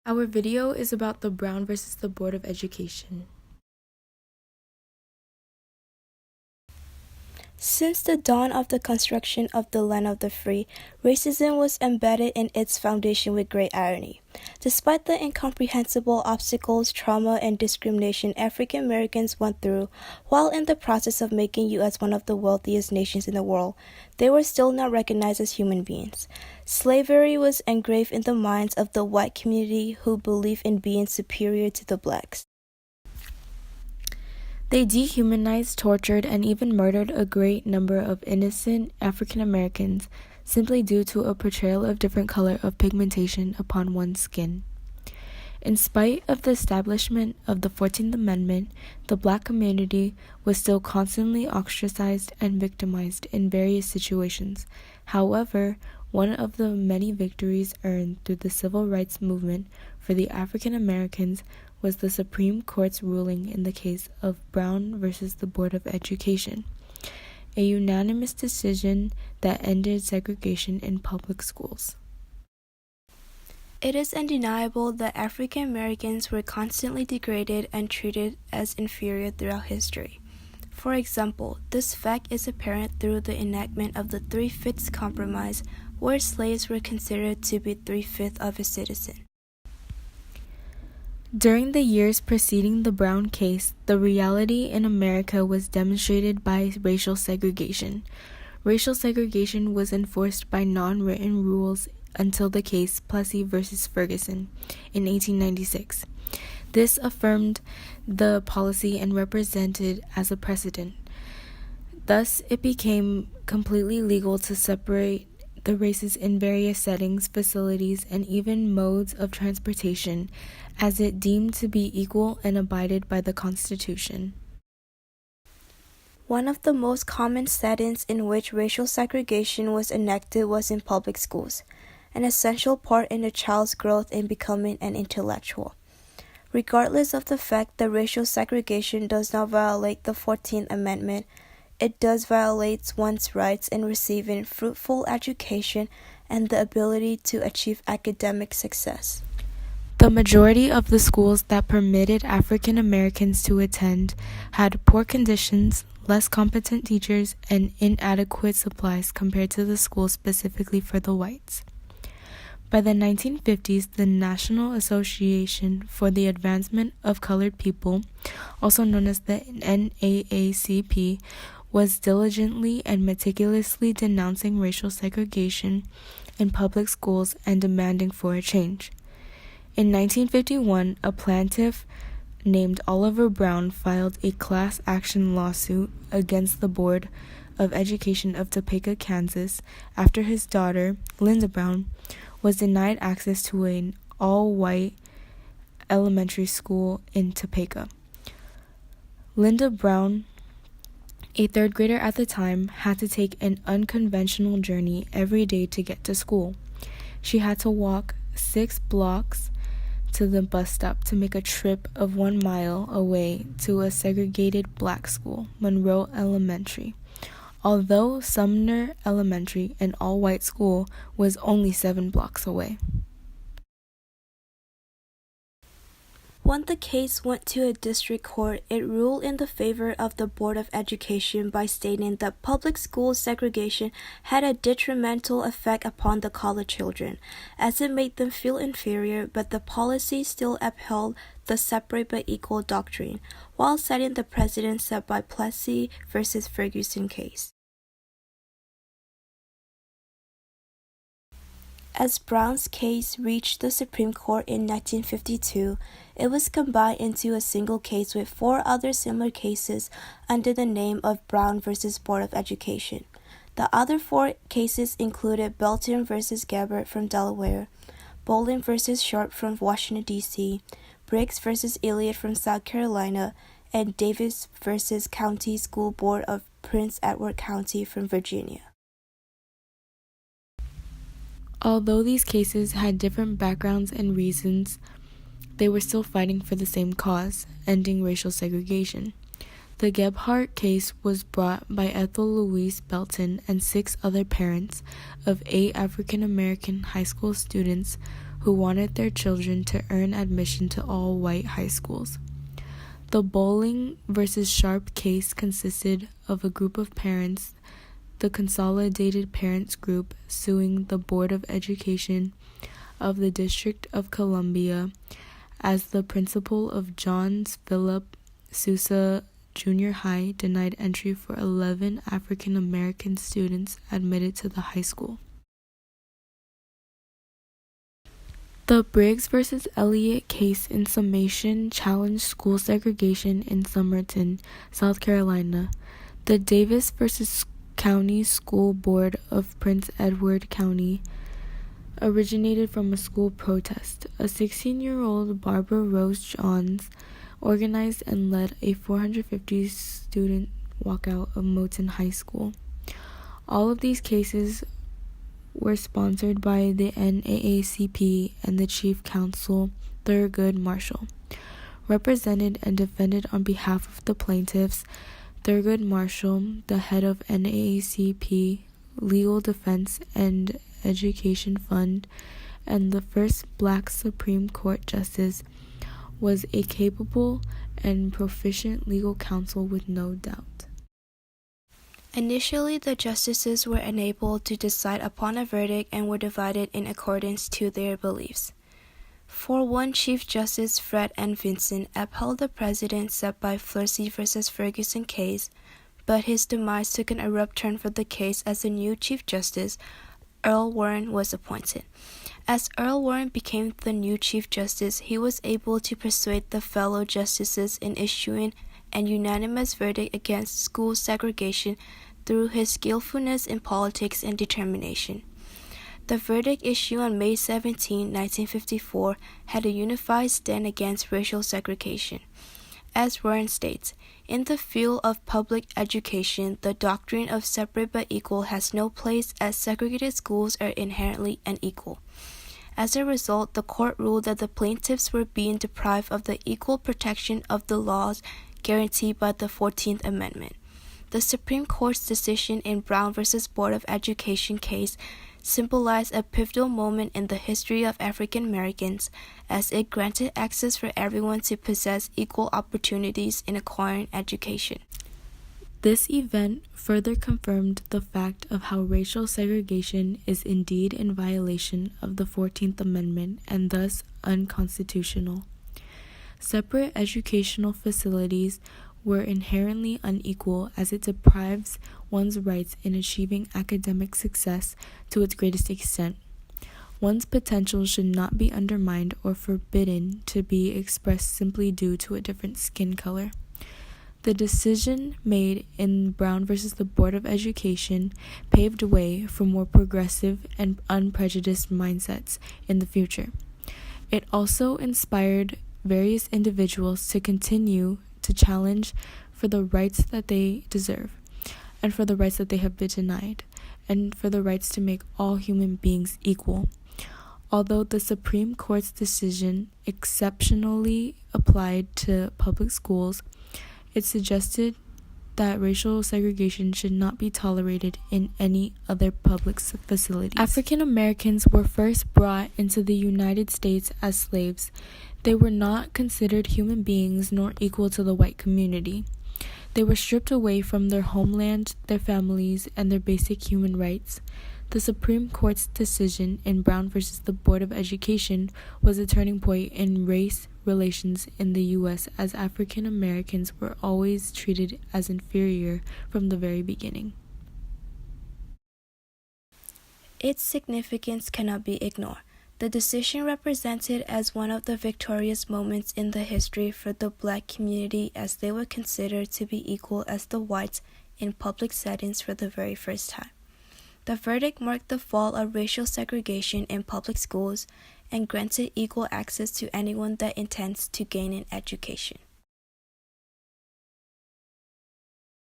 Our video is about the Brown versus the Board of Education. Since the dawn of the construction of the land of the free, racism was embedded in its foundation with great irony. Despite the incomprehensible obstacles, trauma, and discrimination African Americans went through while in the process of making U.S. one of the wealthiest nations in the world, they were still not recognized as human beings. Slavery was engraved in the minds of the white community who believed in being superior to the blacks. They dehumanized, tortured, and even murdered a great number of innocent African Americans simply due to a portrayal of different color of pigmentation upon one's skin. In spite of the establishment of the 14th Amendment, the black community was still constantly ostracized and victimized in various situations. However, one of the many victories earned through the civil rights movement for the African Americans was the Supreme Court's ruling in the case of Brown versus the Board of Education, a unanimous decision that ended segregation in public schools. It is undeniable that African Americans were constantly degraded and treated as inferior throughout history. For example, this fact is apparent through the enactment of the Three-Fifths Compromise, where slaves were considered to be three-fifths of a citizen. During the years preceding the Brown case, the reality in America was demonstrated by racial segregation. Racial segregation was enforced by non-written rules until the case Plessy v. Ferguson in 1896. This affirmed the policy and represented as a precedent. Thus, it became completely legal to separate the races in various settings, facilities, and even modes of transportation, as it deemed to be equal and abided by the Constitution. One of the most common settings in which racial segregation was enacted was in public schools, an essential part in a child's growth in becoming an intellectual. Regardless of the fact that racial segregation does not violate the 14th Amendment, it does violate one's rights in receiving fruitful education and the ability to achieve academic success. The majority of the schools that permitted African Americans to attend had poor conditions, less competent teachers, and inadequate supplies compared to the schools specifically for the whites. By the 1950s, the National Association for the Advancement of Colored People, also known as the NAACP, was diligently and meticulously denouncing racial segregation in public schools and demanding for a change. In 1951, a plaintiff named Oliver Brown filed a class action lawsuit against the Board of Education of Topeka, Kansas, after his daughter, Linda Brown, was denied access to an all-white elementary school in Topeka. Linda Brown, a third grader at the time, had to take an unconventional journey every day to get to school. She had to walk 6 blocks to the bus stop to make a trip of 1 mile away to a segregated black school, Monroe Elementary, although Sumner Elementary, an all-white school, was only 7 blocks away. When the case went to a district court, it ruled in the favor of the Board of Education by stating that public school segregation had a detrimental effect upon the colored children, as it made them feel inferior, but the policy still upheld the separate but equal doctrine, while setting the precedent set by Plessy v. Ferguson case. As Brown's case reached the Supreme Court in 1952, it was combined into a single case with 4 other similar cases under the name of Brown v. Board of Education. The other 4 cases included Belton v. Gabbard from Delaware, Bolin v. Sharp from Washington, D.C., Briggs v. Elliott from South Carolina, and Davis v. County School Board of Prince Edward County from Virginia. Although these cases had different backgrounds and reasons, they were still fighting for the same cause, ending racial segregation. The Gebhardt case was brought by Ethel Louise Belton and 6 other parents of 8 African American high school students who wanted their children to earn admission to all white high schools. The Bowling versus Sharp case consisted of a group of parents, the Consolidated Parents Group, suing the Board of Education of the District of Columbia as the principal of Johns Philip Sousa Junior High denied entry for 11 African American students admitted to the high school. The Briggs versus Elliott case in summation challenged school segregation in Somerton, South Carolina. The Davis versus County School Board of Prince Edward County originated from a school protest. A 16-year-old Barbara Rose Johns organized and led a 450-student walkout of Moton High School. All of these cases were sponsored by the NAACP and the Chief Counsel Thurgood Marshall. Represented and defended on behalf of the plaintiffs, Thurgood Marshall, the head of NAACP Legal Defense and Education Fund, and the first Black Supreme Court Justice, was a capable and proficient legal counsel with no doubt. Initially, the justices were unable to decide upon a verdict and were divided in accordance to their beliefs. For one, Chief Justice Fred N. Vinson upheld the precedent set by Plessy v. Ferguson case, but his demise took an abrupt turn for the case as the new Chief Justice, Earl Warren, was appointed. As Earl Warren became the new Chief Justice, he was able to persuade the fellow justices in issuing an unanimous verdict against school segregation through his skillfulness in politics and determination. The verdict issued on May 17, 1954, had a unified stand against racial segregation. As Warren states, in the field of public education, the doctrine of separate but equal has no place, as segregated schools are inherently unequal. As a result, the court ruled that the plaintiffs were being deprived of the equal protection of the laws guaranteed by the 14th Amendment. The Supreme Court's decision in Brown v. Board of Education case symbolized a pivotal moment in the history of African Americans, as it granted access for everyone to possess equal opportunities in acquiring education. This event further confirmed the fact of how racial segregation is indeed in violation of the 14th Amendment and thus unconstitutional. Separate educational facilities were inherently unequal, as it deprives one's rights in achieving academic success to its greatest extent. One's potential should not be undermined or forbidden to be expressed simply due to a different skin color. The decision made in Brown v. the Board of Education paved way for more progressive and unprejudiced mindsets in the future. It also inspired various individuals to continue to challenge for the rights that they deserve, and for the rights that they have been denied, and for the rights to make all human beings equal. Although the Supreme Court's decision exceptionally applied to public schools, it suggested that racial segregation should not be tolerated in any other public facilities. African Americans were first brought into the United States as slaves. They were not considered human beings nor equal to the white community. They were stripped away from their homeland, their families, and their basic human rights. The Supreme Court's decision in Brown v. the Board of Education was a turning point in race relations in the U.S., as African Americans were always treated as inferior from the very beginning. Its significance cannot be ignored. The decision represented as one of the victorious moments in the history for the Black community, as they were considered to be equal as the whites in public settings for the very first time. The verdict marked the fall of racial segregation in public schools and granted equal access to anyone that intends to gain an education.